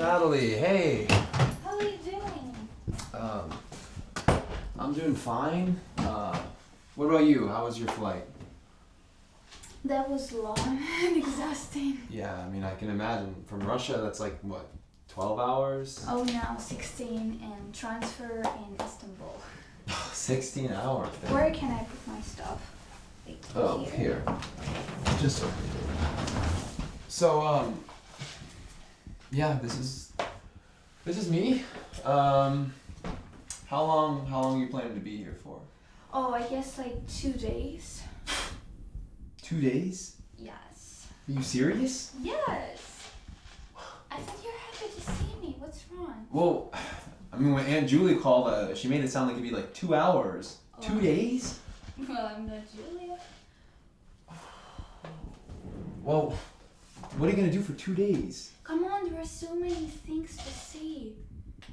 Natalie, hey. How are you doing? I'm doing fine. What about you? How was your flight? That was long and exhausting. Yeah, I mean, I can imagine. From Russia, that's like, what, 12 hours? Oh, now 16 and transfer in Istanbul. 16 hours. Then. Where can I put my stuff? Like here. Just over here. So, yeah, this is me. How long are you planning to be here for? Oh, I guess like 2 days. 2 days? Yes. Are you serious? Yes. I thought you were happy to see me. What's wrong? Well, I mean, when Aunt Julie called, she made it sound like it'd be like 2 hours. Oh. 2 days? Well, I'm not Julia. Well, what are you gonna do for 2 days? Come on, there are so many things to see.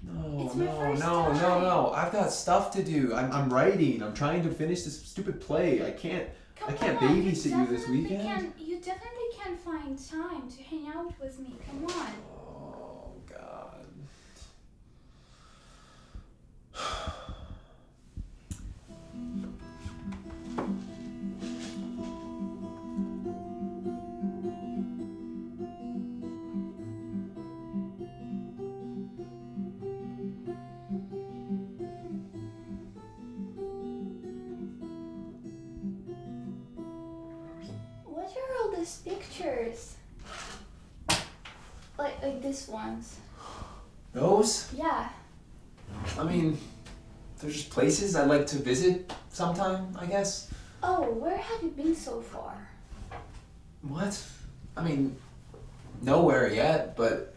No, It's my first no. time. I've got stuff to do. I'm writing. I'm trying to finish this stupid play. I can't babysit you this weekend. You definitely can find time to hang out with me. Come on. Oh, God. What are all these pictures? Like these ones. Those? Yeah. I mean, they're just places I'd like to visit sometime, I guess. Oh, where have you been so far? What? I mean, nowhere yet, but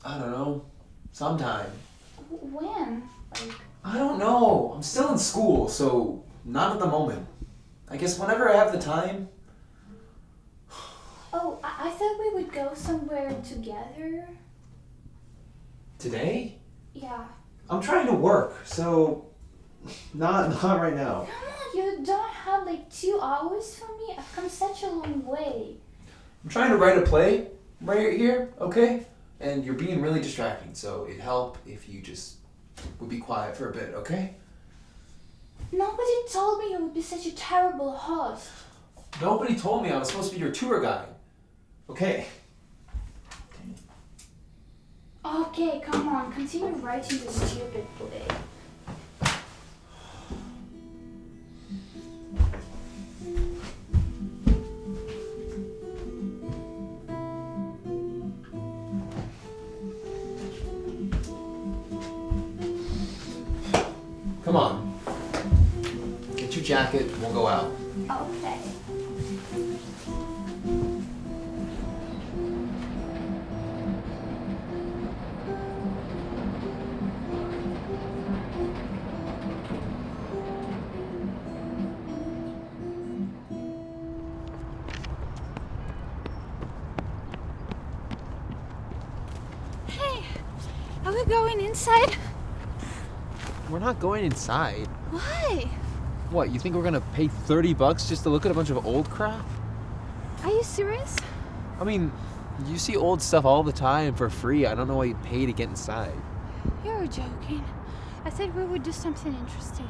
I don't know. Sometime. When? Like, I don't know. I'm still in school, so not at the moment. I guess whenever I have the time. oh, I thought we would go somewhere together. Today? Yeah. I'm trying to work, so not right now. Come on, you don't have like 2 hours for me? I've come such a long way. I'm trying to write a play right here, okay? And you're being really distracting, so it'd help if you just would be quiet for a bit, okay? Nobody told me you would be such a terrible host. Nobody told me I was supposed to be your tour guide. Okay. Okay, come on, continue writing this stupid play. Come on. Get your jacket, we'll go out. Okay. Hey, are we going inside? We're not going inside. Why? What, you think we're gonna pay $30 just to look at a bunch of old crap? Are you serious? I mean, you see old stuff all the time for free. I don't know why you'd pay to get inside. You're joking. I said we would do something interesting.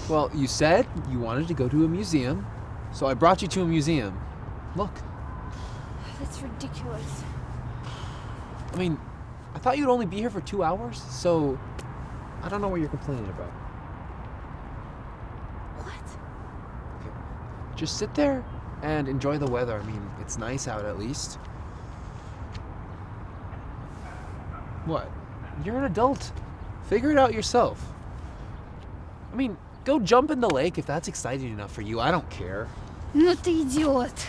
Well, you said you wanted to go to a museum, so I brought you to a museum. Look. That's ridiculous. I mean, I thought you'd only be here for 2 hours, so I don't know what you're complaining about. What? Okay. Just sit there and enjoy the weather. I mean, it's nice out at least. What? You're an adult. Figure it out yourself. I mean, go jump in the lake if that's exciting enough for you. I don't care. Ну ты идиот.